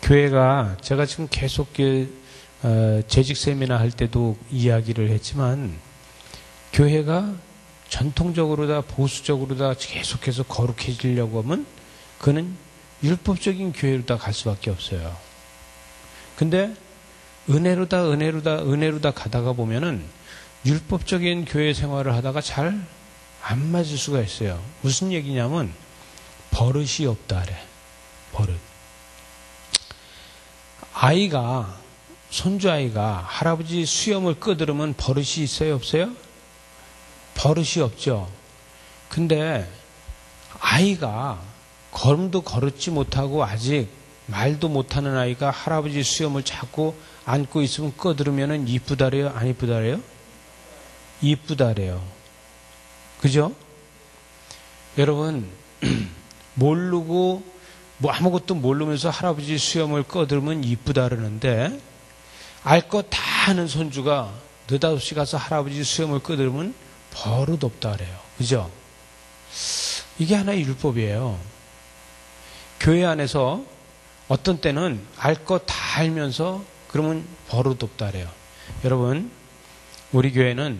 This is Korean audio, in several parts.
교회가 제가 지금 계속 재직 세미나 할 때도 이야기를 했지만 교회가 전통적으로 다 보수적으로 다 계속해서 거룩해지려고 하면 그는 율법적인 교회로 다 갈 수밖에 없어요. 근데 은혜로다 가다가 보면은 율법적인 교회 생활을 하다가 잘 안 맞을 수가 있어요. 무슨 얘기냐면 버릇이 없다래. 버릇. 손주아이가 할아버지 수염을 끄드르면 버릇이 있어요, 없어요? 버릇이 없죠. 근데 아이가 걸음도 걸었지 못하고 아직 말도 못하는 아이가 할아버지 수염을 자꾸 안고 있으면 끄드르면은 이쁘다래요, 안 이쁘다래요? 이쁘다래요. 그죠? 여러분, 모르고 아무것도 모르면서 할아버지 수염을 끄드르면 이쁘다 그러는데 알 거 다 아는 손주가 느닷없이 가서 할아버지 수염을 끄드르면 버릇 없다 그래요. 그죠? 이게 하나의 율법이에요. 교회 안에서 어떤 때는 알 거 다 알면서 그러면 버릇 없다 그래요. 여러분, 우리 교회는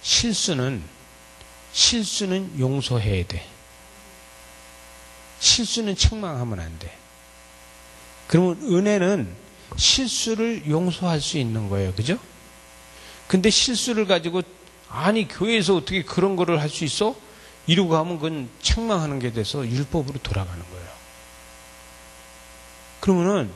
실수는 용서해야 돼. 실수는 책망하면 안 돼. 그러면 은혜는 실수를 용서할 수 있는 거예요. 그죠? 근데 실수를 가지고 아니 교회에서 어떻게 그런 거를 할 수 있어? 이러고 하면 그건 책망하는 게 돼서 율법으로 돌아가는 거예요. 그러면은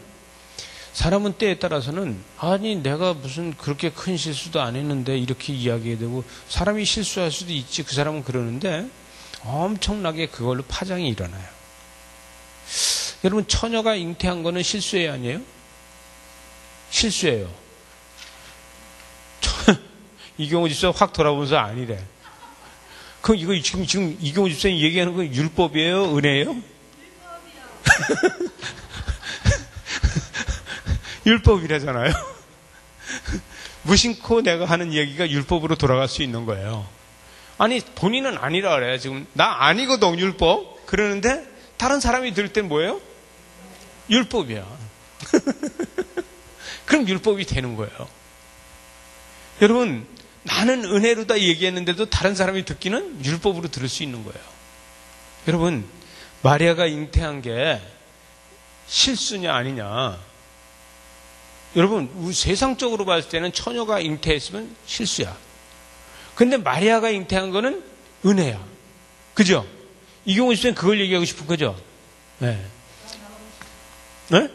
사람은 때에 따라서는 아니 내가 무슨 그렇게 큰 실수도 안 했는데 이렇게 이야기해야 되고 사람이 실수할 수도 있지 그 사람은 그러는데 엄청나게 그걸로 파장이 일어나요. 여러분 처녀가 잉태한 거는 실수예요 아니에요? 실수예요. 이경호 집사 확 돌아보면서 아니래. 그럼 이거 지금 이경호 집사님 얘기하는 건 율법이에요? 은혜예요? 율법이라잖아요. 무심코 내가 하는 얘기가 율법으로 돌아갈 수 있는 거예요. 아니 본인은 아니라 그래요. 지금 나 아니거든 율법. 그러는데 다른 사람이 들을 땐 뭐예요? 율법이야. 그럼 율법이 되는 거예요. 여러분 나는 은혜로다 얘기했는데도 다른 사람이 듣기는 율법으로 들을 수 있는 거예요. 여러분 마리아가 잉태한 게 실수냐 아니냐. 여러분 세상적으로 봤을 때는 처녀가 잉태했으면 실수야. 근데 마리아가 잉태한 거는 은혜야. 그죠? 이경호 집사님 그걸 얘기하고 싶은 거죠? 네. 네?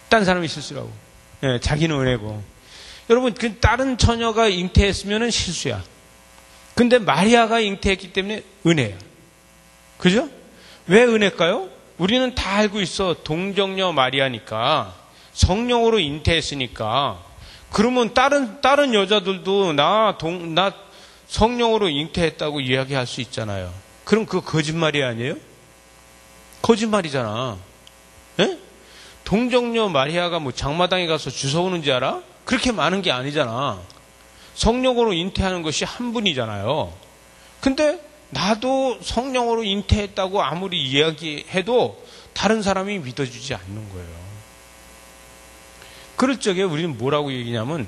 딴 사람이 실수라고. 네, 자기는 은혜고. 여러분 그 다른 처녀가 잉태했으면 실수야. 근데 마리아가 잉태했기 때문에 은혜야. 그죠? 왜 은혜일까요? 우리는 다 알고 있어. 동정녀 마리아니까. 성령으로 잉태했으니까. 그러면 다른 여자들도 나 성령으로 잉태했다고 이야기할 수 있잖아요. 그럼 그거 거짓말이 아니에요? 거짓말이잖아. 예? 동정녀 마리아가 뭐 장마당에 가서 주워오는지 알아? 그렇게 많은 게 아니잖아. 성령으로 잉태하는 것이 한 분이잖아요. 근데 나도 성령으로 잉태했다고 아무리 이야기해도 다른 사람이 믿어주지 않는 거예요. 그럴 적에 우리는 뭐라고 얘기냐면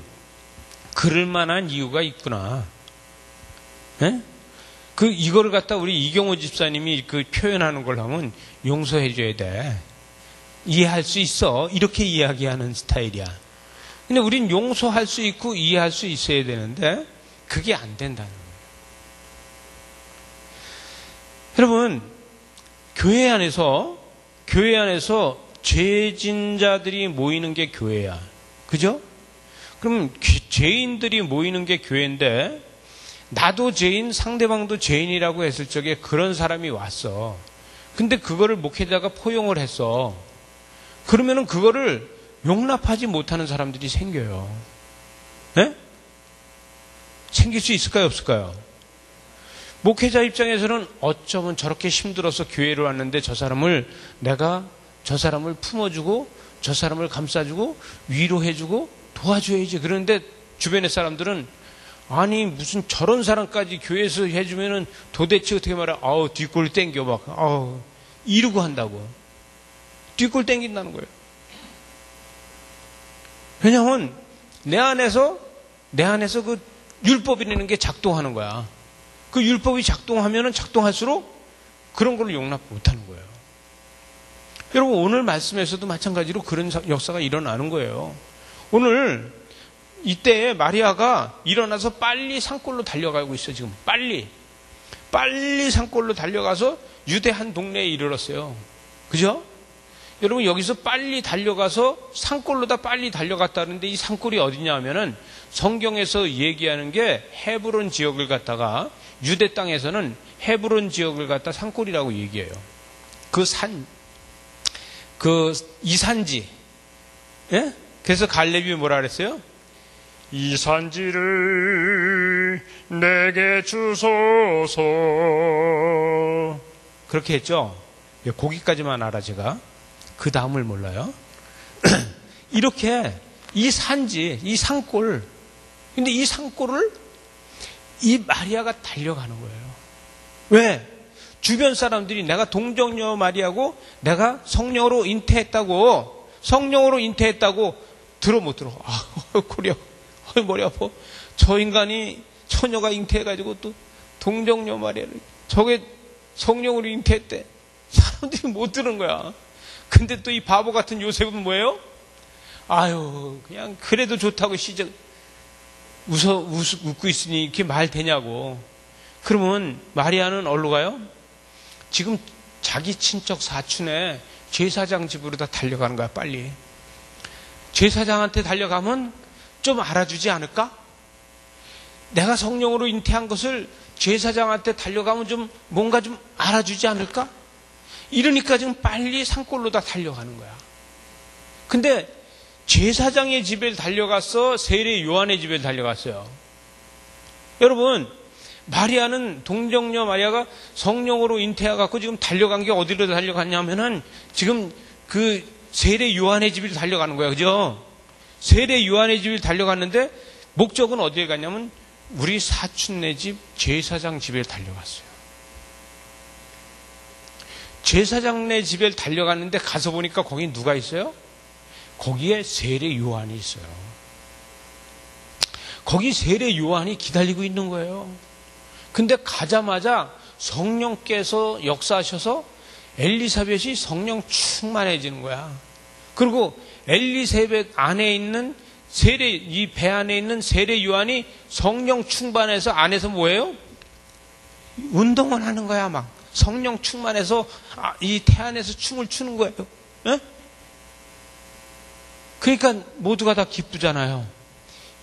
그럴 만한 이유가 있구나. 예? 이거를 갖다 우리 이경호 집사님이 표현하는 걸 하면 용서해 줘야 돼. 이해할 수 있어. 이렇게 이야기하는 스타일이야. 근데 우린 용서할 수 있고 이해할 수 있어야 되는데 그게 안 된다는 거예요. 여러분 교회 안에서 죄진자들이 모이는 게 교회야. 그죠? 그럼 죄인들이 모이는 게 교회인데 나도 죄인 상대방도 죄인이라고 했을 적에 그런 사람이 왔어. 근데 그거를 목회자가 포용을 했어. 그러면은 그거를 용납하지 못하는 사람들이 생겨요. 네? 생길 수 있을까요 없을까요? 목회자 입장에서는 어쩌면 저렇게 힘들어서 교회로 왔는데 저 사람을 품어주고 저 사람을 감싸주고 위로해주고 도와줘야지. 그런데 주변의 사람들은 아니 무슨 저런 사람까지 교회에서 해주면은 도대체 어떻게 말해? 뒷골 땡겨 막 이러고 한다고. 뒷골 땡긴다는 거예요. 왜냐하면 내 안에서 그 율법이라는 게 작동하는 거야. 그 율법이 작동하면은 작동할수록 그런 걸 용납 못하는 거예요. 여러분, 오늘 말씀에서도 마찬가지로 그런 역사가 일어나는 거예요. 오늘 이때 마리아가 일어나서 빨리 산골로 달려가고 있어요. 지금 빨리 산골로 달려가서 유대 한 동네에 이르렀어요. 그죠? 여러분, 여기서 빨리 달려가서 산골로다 빨리 달려갔다는데 이 산골이 어디냐 하면은 성경에서 얘기하는 게 헤브론 지역을 갖다가 유대 땅에서는 헤브론 지역을 갖다 산골이라고 얘기해요. 이 산지. 예? 그래서 갈렙이 뭐라 그랬어요? 이 산지를 내게 주소서. 그렇게 했죠. 거기까지만 알아 제가. 그 다음을 몰라요. 이렇게 이 산지, 이 산골. 근데 이 산골을 이 마리아가 달려가는 거예요. 왜? 주변 사람들이 내가 동정녀 마리아고 내가 성령으로 잉태했다고 들어 못 들어. 코리아. 머리 아파. 저 인간이 처녀가 잉태해가지고 또 동정녀 마리아를 저게 성령으로 잉태했대. 사람들이 못 들은 거야. 근데 또 이 바보 같은 요셉은 뭐예요? 그냥 그래도 좋다고 웃고 있으니 이렇게 말 되냐고. 그러면 마리아는 어디로 가요? 지금 자기 친척 사촌의 제사장 집으로 다 달려가는 거야, 빨리. 제사장한테 달려가면 좀 알아주지 않을까? 내가 성령으로 잉태한 것을 제사장한테 달려가면 좀 뭔가 좀 알아주지 않을까? 이러니까 지금 빨리 산골로 다 달려가는 거야. 근데 제사장의 집에 달려갔어? 세례 요한의 집에 달려갔어요? 여러분, 마리아는 동정녀 마리아가 성령으로 잉태해갖고 지금 달려간 게 어디로 달려갔냐면은 지금 그 세례 요한의 집으로 달려가는 거야. 그죠? 세례 요한의 집을 달려갔는데 목적은 어디에 갔냐면 우리 사촌네 집 제사장 집에 달려갔어요. 제사장네 집에 달려갔는데 가서 보니까 거기 누가 있어요? 거기에 세례 요한이 있어요. 거기 세례 요한이 기다리고 있는 거예요. 근데 가자마자 성령께서 역사하셔서 엘리사벳이 성령 충만해지는 거야. 그리고 엘리사벳 안에 있는 이 배 안에 있는 세례 요한이 성령 충만해서 안에서 뭐예요? 운동을 하는 거야. 막 성령 충만해서 이 태 안에서 춤을 추는 거예요. 에? 그러니까 모두가 다 기쁘잖아요.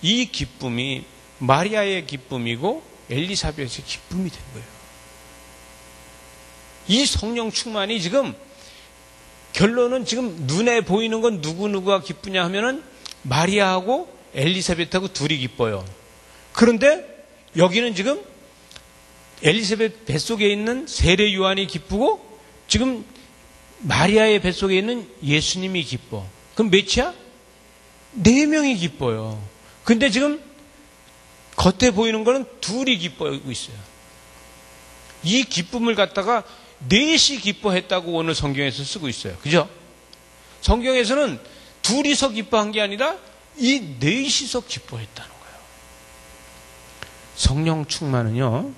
이 기쁨이 마리아의 기쁨이고 엘리사벳의 기쁨이 된 거예요. 이 성령 충만이 지금 결론은 지금 눈에 보이는 건 누구누구가 기쁘냐 하면은 마리아하고 엘리사벳하고 둘이 기뻐요. 그런데 여기는 지금 엘리사벳 뱃속에 있는 세례 요한이 기쁘고 지금 마리아의 뱃속에 있는 예수님이 기뻐. 그럼 몇이야? 4명이 기뻐요. 근데 지금 겉에 보이는 거는 둘이 기뻐하고 있어요. 이 기쁨을 갖다가 넷이 기뻐했다고 오늘 성경에서 쓰고 있어요. 그죠? 성경에서는 둘이서 기뻐한 게 아니라 이 넷이서 기뻐했다는 거예요. 성령 충만은요,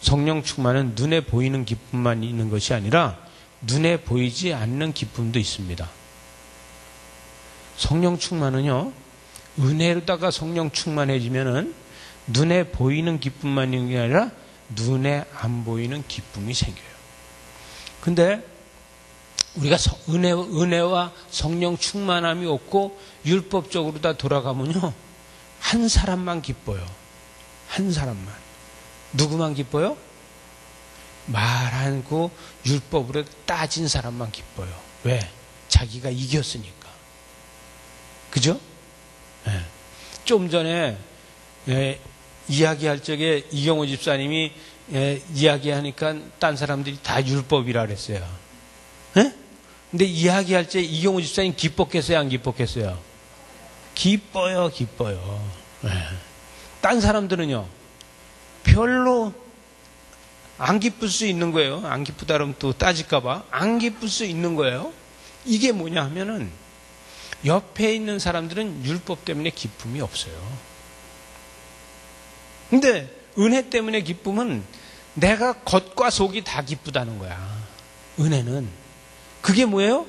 성령 충만은 눈에 보이는 기쁨만 있는 것이 아니라 눈에 보이지 않는 기쁨도 있습니다. 성령 충만은요, 은혜로다가 성령 충만해지면은 눈에 보이는 기쁨만 있는 게 아니라 눈에 안 보이는 기쁨이 생겨요. 근데 우리가 은혜와 성령 충만함이 없고 율법적으로 다 돌아가면요, 한 사람만 기뻐요. 한 사람만. 누구만 기뻐요? 말하고 율법으로 따진 사람만 기뻐요. 왜? 자기가 이겼으니까. 그죠? 네. 좀 전에 이야기할 적에 이경호 집사님이 이야기하니까 딴 사람들이 다 율법이라 그랬어요. 근데 이야기할 때 이경호 집사님 기뻤겠어요? 안 기뻤겠어요? 기뻐요. 딴 사람들은요, 별로 안 기쁠 수 있는 거예요. 안 기쁘다 그러면 또 따질까봐 안 기쁠 수 있는 거예요. 이게 뭐냐 하면은 옆에 있는 사람들은 율법 때문에 기쁨이 없어요. 근데 은혜 때문에 기쁨은 내가 겉과 속이 다 기쁘다는 거야. 은혜는. 그게 뭐예요?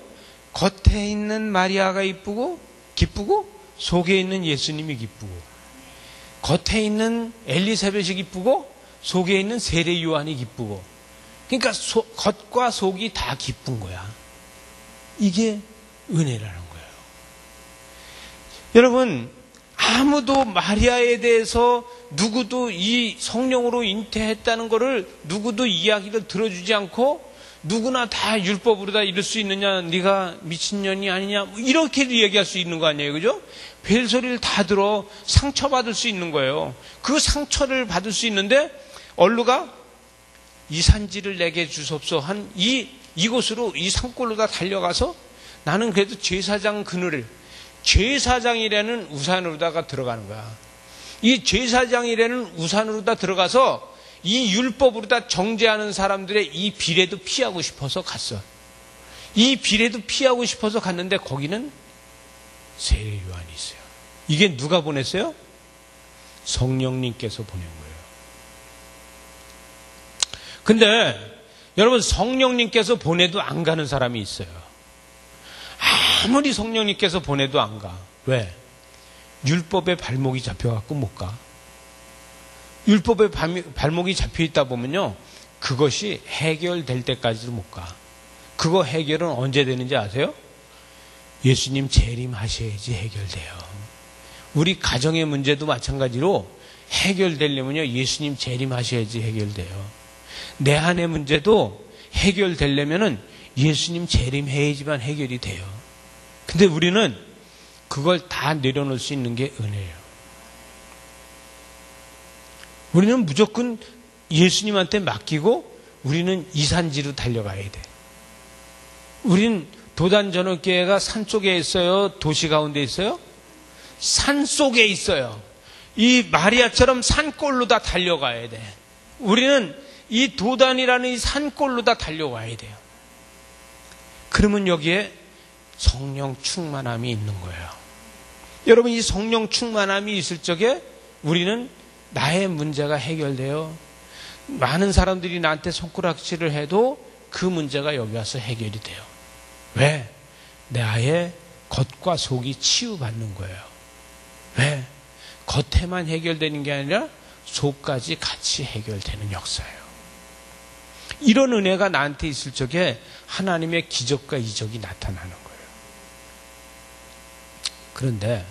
겉에 있는 마리아가 기쁘고 속에 있는 예수님이 기쁘고, 겉에 있는 엘리사벳이 기쁘고 속에 있는 세례 요한이 기쁘고, 그러니까 겉과 속이 다 기쁜 거야. 이게 은혜라는 거예요. 여러분, 아무도 마리아에 대해서 누구도 이 성령으로 잉태했다는 것을 누구도 이야기를 들어주지 않고, 누구나 다 율법으로 다 이룰 수 있느냐, 네가 미친년이 아니냐, 이렇게도 얘기할 수 있는 거 아니에요, 그죠? 벨소리를 다 들어 상처받을 수 있는 거예요. 그 상처를 받을 수 있는데 얼루가 이 산지를 내게 주sob소 한 이곳으로, 이 산골로 다 달려가서 나는 그래도 제사장 그늘을, 제사장이라는 우산으로다가 들어가는 거야. 이 제사장이라는 우산으로 다 들어가서 이 율법으로 다 정죄하는 사람들의 이 비례도 피하고 싶어서 갔어. 이 비례도 피하고 싶어서 갔는데 거기는 세례 요한이 있어요. 이게 누가 보냈어요? 성령님께서 보낸 거예요. 근데 여러분, 성령님께서 보내도 안 가는 사람이 있어요. 아무리 성령님께서 보내도 안 가. 왜? 율법에 발목이 잡혀갖고 못 가. 율법에 발목이 잡혀있다 보면요, 그것이 해결될 때까지도 못 가. 그거 해결은 언제 되는지 아세요? 예수님 재림하셔야지 해결돼요. 우리 가정의 문제도 마찬가지로 해결되려면요, 예수님 재림하셔야지 해결돼요. 내 안의 문제도 해결되려면은 예수님 재림해야지만 해결이 돼요. 근데 우리는 그걸 다 내려놓을 수 있는 게 은혜예요. 우리는 무조건 예수님한테 맡기고 우리는 이산지로 달려가야 돼. 우린 도단전업교회가 산 속에 있어요? 도시 가운데 있어요? 산 속에 있어요. 이 마리아처럼 산골로 다 달려가야 돼. 우리는 이 도단이라는 이 산골로 다 달려와야 돼요. 그러면 여기에 성령 충만함이 있는 거예요. 여러분, 이 성령 충만함이 있을 적에 우리는 나의 문제가 해결돼요. 많은 사람들이 나한테 손가락질을 해도 그 문제가 여기 와서 해결이 돼요. 왜? 내 아예 겉과 속이 치유받는 거예요. 왜? 겉에만 해결되는 게 아니라 속까지 같이 해결되는 역사예요. 이런 은혜가 나한테 있을 적에 하나님의 기적과 이적이 나타나는 거예요. 그런데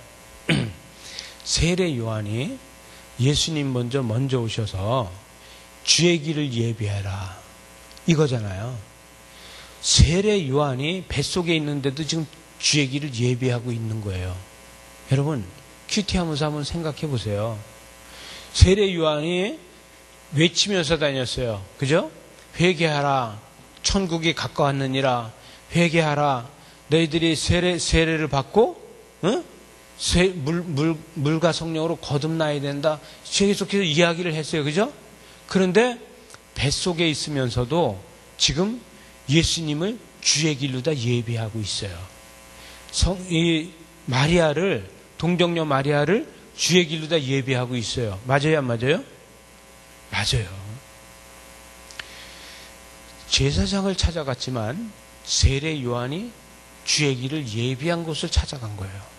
세례 요한이 예수님 먼저 오셔서 주의 길을 예비해라 이거잖아요. 세례 요한이 뱃속에 있는데도 지금 주의 길을 예비하고 있는 거예요. 여러분, 큐티하면서 한번 생각해 보세요. 세례 요한이 외치면서 다녔어요. 그죠? 회개하라, 천국이 가까웠느니라. 회개하라, 너희들이 세례를 받고 물과 성령으로 거듭나야 된다. 계속해서 이야기를 했어요. 그죠? 그런데 뱃속에 있으면서도 지금 예수님을 주의 길로 다 예비하고 있어요. 이 마리아를, 동정녀 마리아를 주의 길로 다 예비하고 있어요. 맞아요, 안 맞아요? 맞아요. 제사장을 찾아갔지만 세례 요한이 주의 길을 예비한 곳을 찾아간 거예요.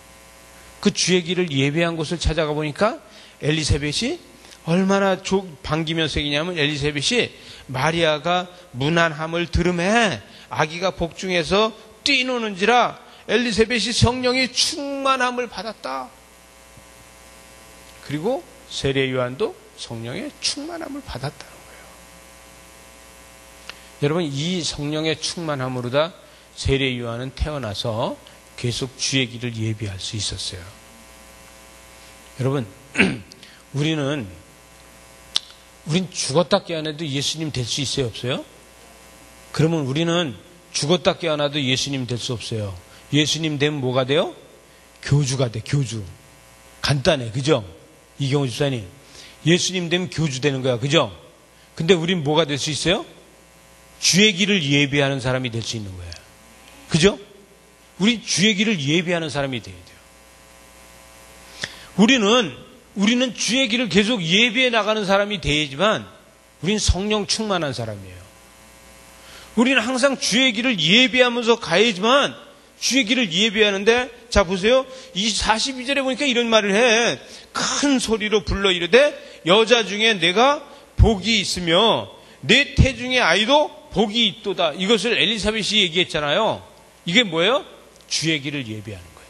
그 주의 길을 예비한 곳을 찾아가 보니까 엘리사벳이 얼마나 반기면서 얘기냐면, 엘리사벳이 마리아가 무난함을 들음에 아기가 복중에서 뛰노는지라 엘리사벳이 성령의 충만함을 받았다. 그리고 세례 요한도 성령의 충만함을 받았다는 거예요. 여러분, 이 성령의 충만함으로 다 세례 요한은 태어나서 계속 주의 길을 예비할 수 있었어요. 여러분, 우린 죽었다 깨어나도 예수님 될 수 있어요, 없어요? 그러면 우리는 죽었다 깨어나도 예수님 될 수 없어요. 예수님 되면 뭐가 돼요? 교주가 돼, 교주. 간단해, 그죠? 이경호 집사님, 예수님 되면 교주 되는 거야, 그죠? 근데 우린 뭐가 될 수 있어요? 주의 길을 예비하는 사람이 될 수 있는 거예요. 그죠? 우리 주의 길을 예비하는 사람이 돼야 돼요. 우리는 주의 길을 계속 예비해 나가는 사람이 돼야지만 우리는 성령 충만한 사람이에요. 우리는 항상 주의 길을 예비하면서 가야지만 주의 길을 예비하는데, 자 보세요. 이 42절에 보니까 이런 말을 해. 큰 소리로 불러 이르되 여자 중에 내가 복이 있으며 내 태중의 아이도 복이 있도다. 이것을 엘리사벳이 얘기했잖아요. 이게 뭐예요? 주의 길을 예비하는 거예요.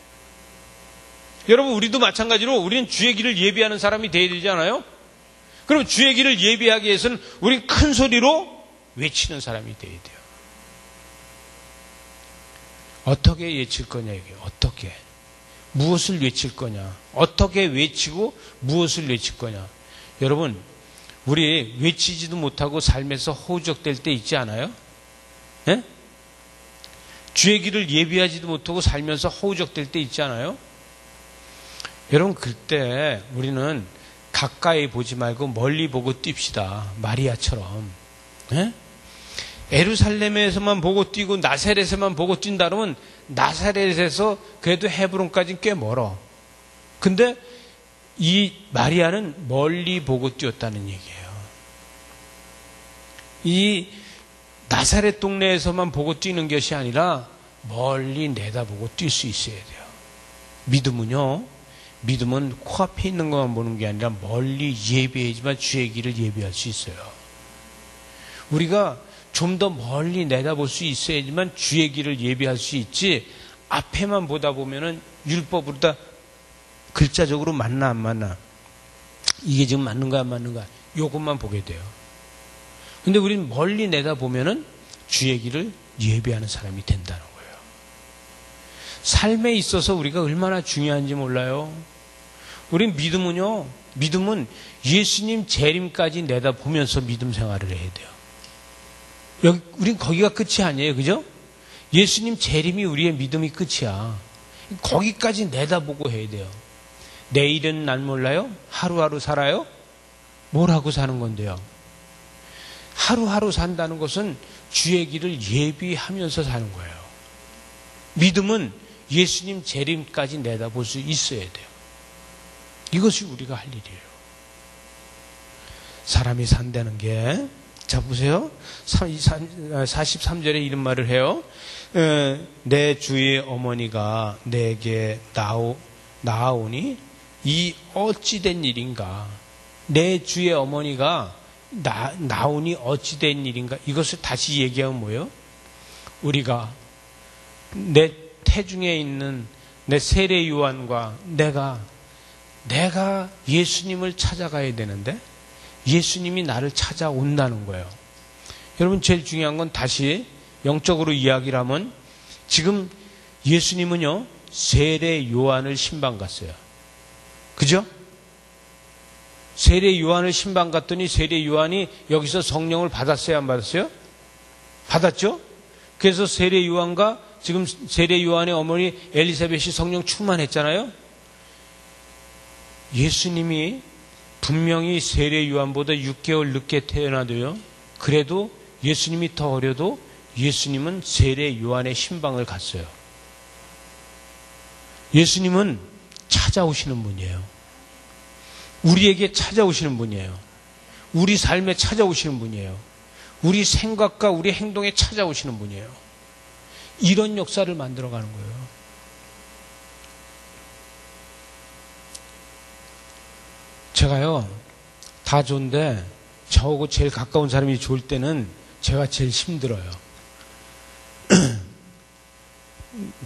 여러분, 우리도 마찬가지로 우리는 주의 길을 예비하는 사람이 되어야 되지 않아요? 그럼 주의 길을 예비하기 위해서는 우리는 큰 소리로 외치는 사람이 되어야 돼요. 어떻게 외칠 거냐, 이게. 어떻게. 무엇을 외칠 거냐. 어떻게 외치고 무엇을 외칠 거냐. 여러분, 우리 외치지도 못하고 삶에서 허우적될 때 있지 않아요? 예? 주의 길을 예비하지도 못하고 살면서 허우적될 때 있지 않아요? 여러분, 그때 우리는 가까이 보지 말고 멀리 보고 뜁시다. 마리아처럼. 예? 에루살렘에서만 보고 뛰고 나사렛에만 보고 뛴다 그러면 나사렛에서 그래도 헤브론까지는 꽤 멀어. 근데 이 마리아는 멀리 보고 뛰었다는 얘기예요. 이 나사렛 동네에서만 보고 뛰는 것이 아니라 멀리 내다보고 뛸 수 있어야 돼요. 믿음은 코앞에 있는 것만 보는 게 아니라 멀리 예비해야지만 주의 길을 예비할 수 있어요. 우리가 좀 더 멀리 내다볼 수 있어야지만 주의 길을 예비할 수 있지, 앞에만 보다 보면은 율법으로 다 글자적으로 맞나 안 맞나, 이게 지금 맞는가 안 맞는가, 요것만 보게 돼요. 근데 우리는 멀리 내다보면은 주의 길을 예비하는 사람이 된다는 거예요. 삶에 있어서 우리가 얼마나 중요한지 몰라요. 우린 믿음은 예수님 재림까지 내다보면서 믿음 생활을 해야 돼요. 우린 거기가 끝이 아니에요. 그죠? 예수님 재림이 우리의 믿음이 끝이야. 거기까지 내다보고 해야 돼요. 내일은 난 몰라요? 하루하루 살아요? 뭘 하고 사는 건데요? 하루하루 산다는 것은 주의 길을 예비하면서 사는 거예요. 믿음은 예수님 재림까지 내다볼 수 있어야 돼요. 이것이 우리가 할 일이에요. 사람이 산다는 게, 자 보세요. 43절에 이런 말을 해요. 내 주의 어머니가 내게 나아오니 이 어찌된 일인가. 내 주의 어머니가 나오니 어찌된 일인가. 이것을 다시 얘기하면 뭐예요? 우리가 내 태중에 있는 내 세례 요한과 내가 예수님을 찾아가야 되는데 예수님이 나를 찾아온다는 거예요. 여러분, 제일 중요한 건 다시 영적으로 이야기를 하면, 지금 예수님은요 세례 요한을 신방 갔어요. 그죠? 세례 요한을 신방 갔더니 세례 요한이 여기서 성령을 받았어요, 안 받았어요? 받았죠? 그래서 세례 요한과 지금 세례 요한의 어머니 엘리사벳이 성령 충만했잖아요. 예수님이 분명히 세례 요한보다 6개월 늦게 태어나도요, 그래도 예수님이 더 어려도 예수님은 세례 요한의 신방을 갔어요. 예수님은 찾아오시는 분이에요. 우리에게 찾아오시는 분이에요. 우리 삶에 찾아오시는 분이에요. 우리 생각과 우리 행동에 찾아오시는 분이에요. 이런 역사를 만들어가는 거예요. 제가요, 다 좋은데 저하고 제일 가까운 사람이 좋을 때는 제가 제일 힘들어요.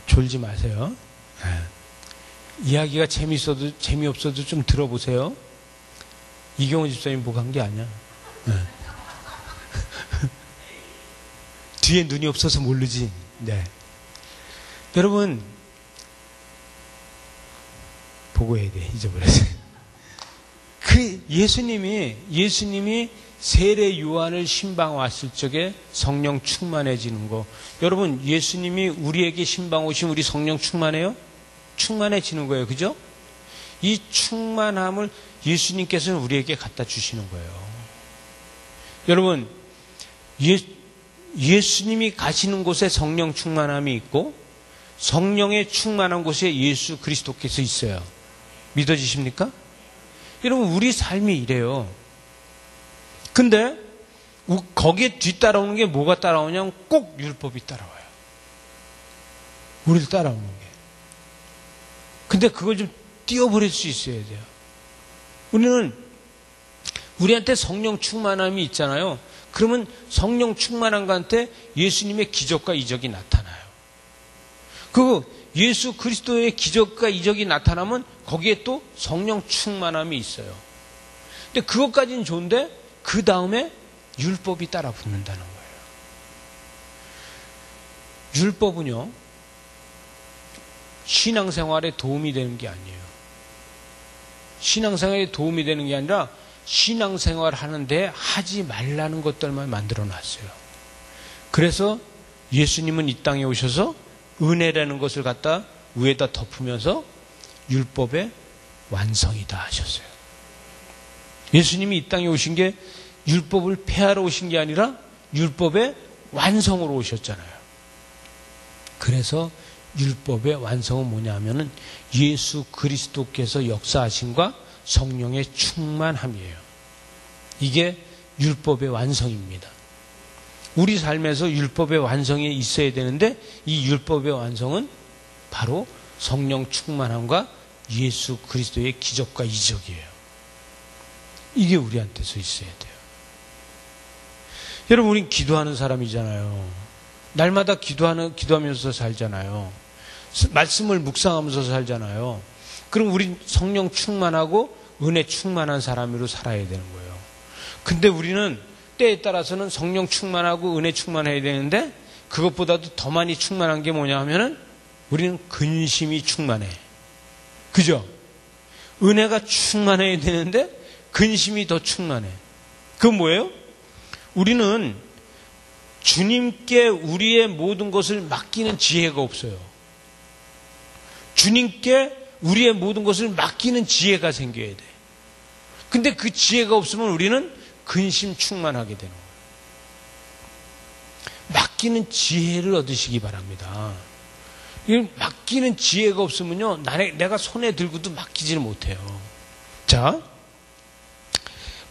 졸지 마세요. 이야기가 재미있어도 재미없어도 좀 들어보세요. 이경호 집사님 보고 한 게 아니야. 뒤에 눈이 없어서 모르지. 네. 여러분, 보고 해야 돼. 잊어버렸어요. 예수님이 세례 요한을 신방 왔을 적에 성령 충만해지는 거. 여러분, 예수님이 우리에게 신방 오시면 우리 성령 충만해요? 충만해지는 거예요. 그죠? 이 충만함을 예수님께서는 우리에게 갖다 주시는 거예요. 여러분, 예수님이 가시는 곳에 성령 충만함이 있고, 성령의 충만한 곳에 예수 그리스도께서 있어요. 믿어지십니까? 여러분, 우리 삶이 이래요. 근데 거기에 뒤따라오는 게 뭐가 따라오냐면 꼭 율법이 따라와요. 우리를 따라오는 게. 근데 그걸 좀 띄워버릴 수 있어야 돼요. 우리한테 성령 충만함이 있잖아요. 그러면 성령 충만함한테 예수님의 기적과 이적이 나타나요. 그 예수 그리스도의 기적과 이적이 나타나면 거기에 또 성령 충만함이 있어요. 근데 그것까지는 좋은데 그 다음에 율법이 따라 붙는다는 거예요. 율법은요, 신앙생활에 도움이 되는 게 아니에요. 신앙생활에 도움이 되는 게 아니라 신앙생활 하는데 하지 말라는 것들만 만들어 놨어요. 그래서 예수님은 이 땅에 오셔서 은혜라는 것을 갖다 위에다 덮으면서 율법의 완성이다 하셨어요. 예수님이 이 땅에 오신 게 율법을 폐하러 오신 게 아니라 율법의 완성으로 오셨잖아요. 그래서 율법의 완성은 뭐냐 하면은 예수 그리스도께서 역사하심과 성령의 충만함이에요. 이게 율법의 완성입니다. 우리 삶에서 율법의 완성이 있어야 되는데 이 율법의 완성은 바로 성령 충만함과 예수 그리스도의 기적과 이적이에요. 이게 우리한테서 있어야 돼요. 여러분, 우린 기도하는 사람이잖아요. 날마다 기도하면서 살잖아요. 말씀을 묵상하면서 살잖아요. 그럼 우린 성령 충만하고 은혜 충만한 사람으로 살아야 되는 거예요. 근데 우리는 때에 따라서는 성령 충만하고 은혜 충만해야 되는데 그것보다도 더 많이 충만한 게 뭐냐 하면은 우리는 근심이 충만해. 그죠? 은혜가 충만해야 되는데 근심이 더 충만해. 그건 뭐예요? 우리는 주님께 우리의 모든 것을 맡기는 지혜가 없어요. 주님께 우리의 모든 것을 맡기는 지혜가 생겨야 돼. 근데 그 지혜가 없으면 우리는 근심 충만하게 되는 거예요. 맡기는 지혜를 얻으시기 바랍니다. 맡기는 지혜가 없으면요, 내가 손에 들고도 맡기지를 못해요. 자,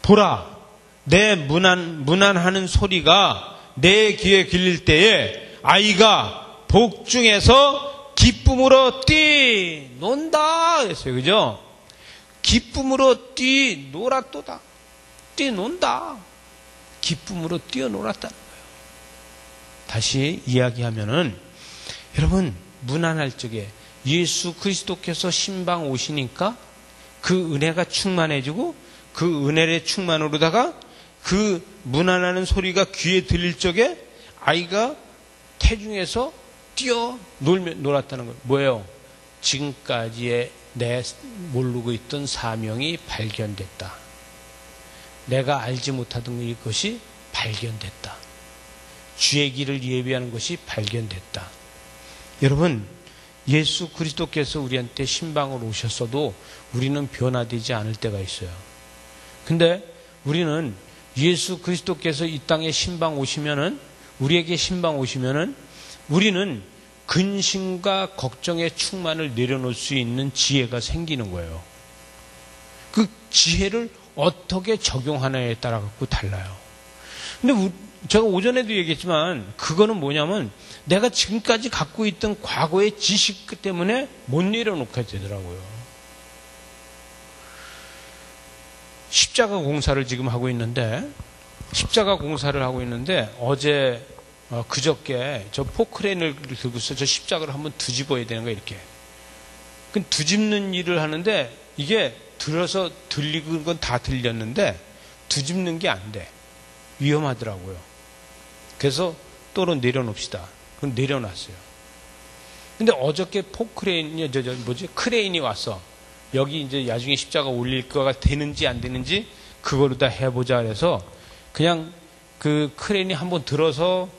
보라, 내 문안하는 소리가 내 귀에 들릴 때에 아이가 복중에서 기쁨으로 뛰논다 그랬어요. 그죠? 기쁨으로 뛰놀았도다. 뛰논다. 기쁨으로 뛰어놀았다는 거예요. 다시 이야기하면은, 여러분, 문안할 적에 예수 그리스도께서 신방 오시니까 그 은혜가 충만해지고 그 은혜의 충만으로다가 그 문안하는 소리가 귀에 들릴 적에 아이가 태중에서 놀았다는 거예요. 뭐예요? 지금까지의 내 모르고 있던 사명이 발견됐다. 내가 알지 못하던 것이 발견됐다. 주의 길을 예비하는 것이 발견됐다. 여러분, 예수 그리스도께서 우리한테 신방으로 오셨어도 우리는 변화되지 않을 때가 있어요. 근데 우리는 예수 그리스도께서 이 땅에 신방 오시면은, 우리에게 신방 오시면은 우리는 근심과 걱정의 충만을 내려놓을 수 있는 지혜가 생기는 거예요. 그 지혜를 어떻게 적용하느냐에 따라 갖고 달라요. 근데 제가 오전에도 얘기했지만 그거는 뭐냐면 내가 지금까지 갖고 있던 과거의 지식 때문에 못 내려놓게 되더라고요. 십자가 공사를 지금 하고 있는데 어제 그저께 저 포크레인을 들고서 저 십자가를 한번 뒤집어야 되는 거예요. 이렇게. 그 뒤집는 일을 하는데 이게 들어서 들리는 건 다 들렸는데 뒤집는 게 안 돼. 위험하더라고요. 그래서 또로 내려놓읍시다. 그럼 내려놨어요. 근데 어저께 포크레인이 크레인이 왔어. 여기 이제 나중에 십자가 올릴 거가 되는지 안 되는지 그거로 다 해보자 그래서 그냥 그 크레인이 한번 들어서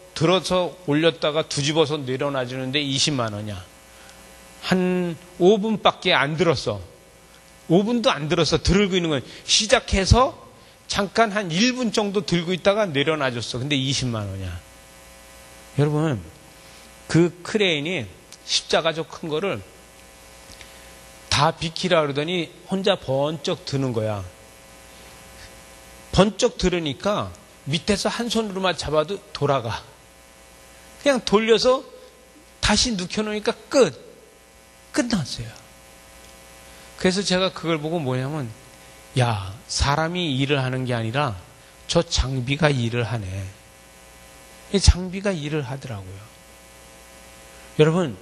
올렸다가 뒤집어서 내려놔주는데 20만 원이야. 한 5분밖에 안 들었어. 5분도 안 들었어. 들고 있는 건 시작해서 잠깐 한 1분 정도 들고 있다가 내려놔줬어. 근데 20만 원이야. 여러분, 그 크레인이 십자가 저 큰 거를 다 비키라 그러더니 혼자 번쩍 드는 거야. 번쩍 들으니까 밑에서 한 손으로만 잡아도 돌아가. 그냥 돌려서 다시 눕혀놓으니까 끝났어요. 그래서 제가 그걸 보고 뭐냐면, 야, 사람이 일을 하는 게 아니라 저 장비가 일을 하네. 이 장비가 일을 하더라고요. 여러분,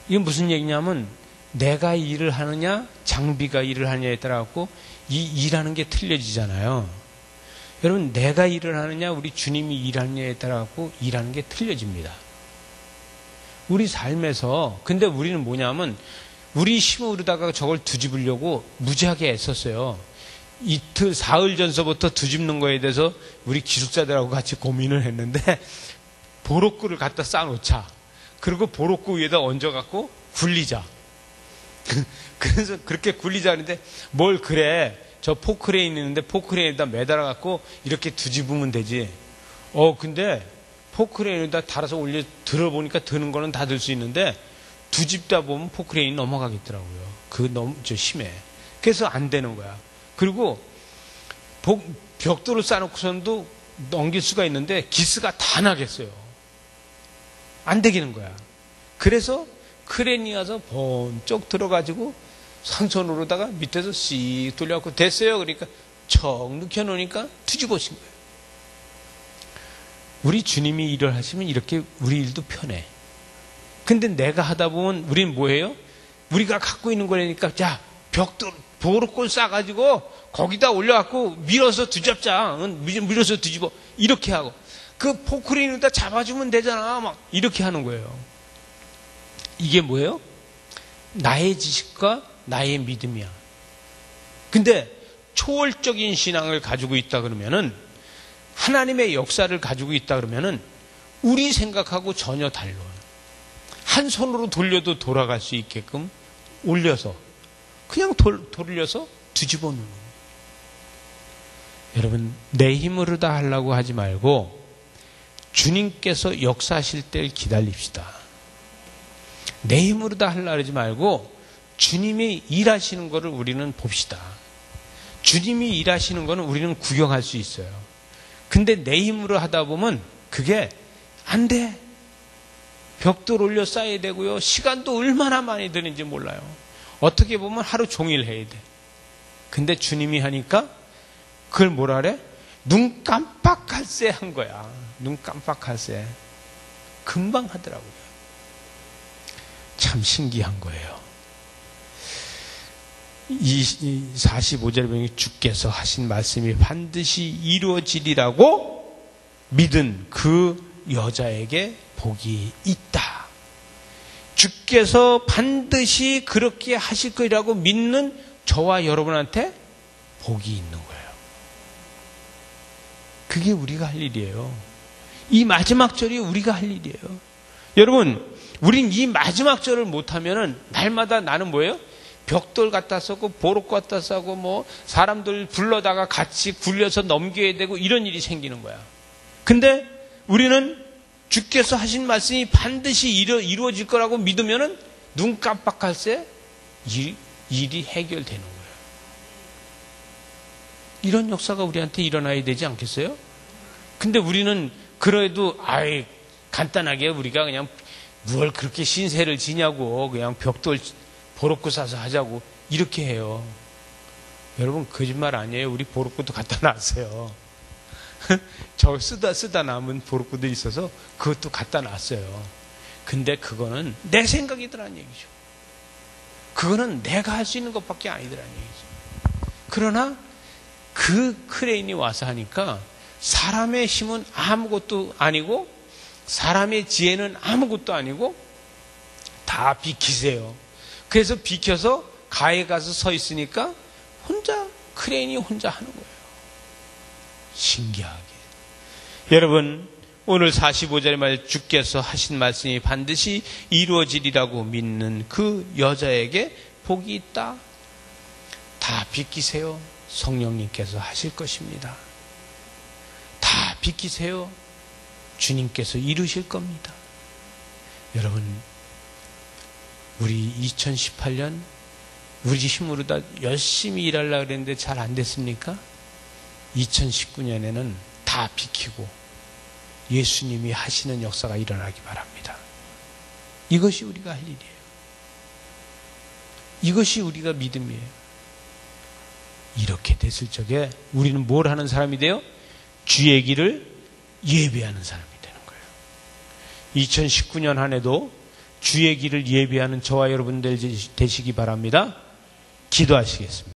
이게 무슨 얘기냐면, 내가 일을 하느냐, 장비가 일을 하느냐에 따라 갖고 이 일하는 게 틀려지잖아요. 여러분, 내가 일을 하느냐, 우리 주님이 일하느냐에 따라 갖고 일하는 게 틀려집니다. 우리 삶에서, 근데 우리는 뭐냐면, 우리 심으려다가 저걸 뒤집으려고 무지하게 애썼어요. 이틀, 사흘 전서부터 뒤집는 거에 대해서 우리 기숙사들하고 같이 고민을 했는데, 보로꾸를 갖다 쌓아놓자. 그리고 보로꾸 위에다 얹어갖고 굴리자. 그래서 그렇게 굴리자 하는데, 뭘 그래. 저 포크레인 있는데 포크레인에다 매달아갖고 이렇게 뒤집으면 되지. 근데 포크레인에다 달아서 올려 들어보니까 드는 거는 다 들 수 있는데, 뒤집다 보면 포크레인이 넘어가겠더라고요. 그거 너무 심해. 그래서 안 되는 거야. 그리고 벽돌을 쌓아놓고서도 넘길 수가 있는데 기스가 다 나겠어요. 안 되겠는 거야. 그래서 크레인이 와서 번쩍 들어가지고 선손으로다가 밑에서 씩 돌려갖고 됐어요. 그러니까 척 눕혀놓으니까 뒤집어진 거예요. 우리 주님이 일을 하시면 이렇게 우리 일도 편해. 근데 내가 하다 보면 우리는 뭐예요? 우리가 갖고 있는 거라니까, 자, 벽돌, 보로꼴 싸가지고 거기다 올려갖고 밀어서 뒤집자. 밀어서 뒤집어. 이렇게 하고. 그 포크레인에다 잡아주면 되잖아. 막 이렇게 하는 거예요. 이게 뭐예요? 나의 지식과 나의 믿음이야. 근데 초월적인 신앙을 가지고 있다 그러면은, 하나님의 역사를 가지고 있다 그러면은 우리 생각하고 전혀 달라요. 한 손으로 돌려도 돌아갈 수 있게끔 올려서 그냥 돌려서 뒤집어 놓는 거예요. 여러분, 내 힘으로 다 하려고 하지 말고 주님께서 역사하실 때를 기다립시다. 내 힘으로 다 하려고 하지 말고 주님이 일하시는 것을 우리는 봅시다. 주님이 일하시는 것은 우리는 구경할 수 있어요. 근데 내 힘으로 하다 보면 그게 안 돼. 벽돌 올려 쌓아야 되고요. 시간도 얼마나 많이 드는지 몰라요. 어떻게 보면 하루 종일 해야 돼. 근데 주님이 하니까 그걸 뭐라 그래? 눈 깜빡할 새 한 거야. 눈 깜빡할 새. 금방 하더라고요. 참 신기한 거예요. 이 45절에 보면 주께서 하신 말씀이 반드시 이루어지리라고 믿은 그 여자에게 복이 있다. 주께서 반드시 그렇게 하실 거라고 믿는 저와 여러분한테 복이 있는 거예요. 그게 우리가 할 일이에요. 이 마지막 절이 우리가 할 일이에요. 여러분, 우린 이 마지막 절을 못하면은 날마다 나는 뭐예요? 벽돌 갖다 쓰고 보록 갖다 쓰고 뭐 사람들 불러다가 같이 굴려서 넘겨야 되고 이런 일이 생기는 거야. 근데 우리는 주께서 하신 말씀이 반드시 이루어질 거라고 믿으면은 눈 깜빡할 새 일이 해결되는 거예요. 이런 역사가 우리한테 일어나야 되지 않겠어요? 근데 우리는 그래도 간단하게 우리가 그냥 뭘 그렇게 신세를 지냐고 그냥 벽돌 보록고 싸서 하자고 이렇게 해요. 여러분, 거짓말 아니에요. 우리 보록고도 갖다 놨어요. 저 쓰다 남은 보록고들이 있어서 그것도 갖다 놨어요. 근데 그거는 내 생각이더란 얘기죠. 그거는 내가 할 수 있는 것밖에 아니더란 얘기죠. 그러나 그 크레인이 와서 하니까 사람의 힘은 아무것도 아니고 사람의 지혜는 아무것도 아니고 다 비키세요. 그래서 비켜서 가에 가서 서 있으니까 크레인이 혼자 하는 거예요. 신기하게. 여러분, 오늘 45절의 말 주께서 하신 말씀이 반드시 이루어지리라고 믿는 그 여자에게 복이 있다. 다 비키세요. 성령님께서 하실 것입니다. 다 비키세요. 주님께서 이루실 겁니다. 여러분, 우리 2018년 우리 힘으로 다 열심히 일하려고 그랬는데 잘 안 됐습니까? 2019년에는 다 비키고 예수님이 하시는 역사가 일어나기 바랍니다. 이것이 우리가 할 일이에요. 이것이 우리가 믿음이에요. 이렇게 됐을 적에 우리는 뭘 하는 사람이 돼요? 주의 길을 예배하는 사람이 되는 거예요. 2019년 한 해도 주의 길을 예배하는 저와 여러분들 되시기 바랍니다. 기도하시겠습니다.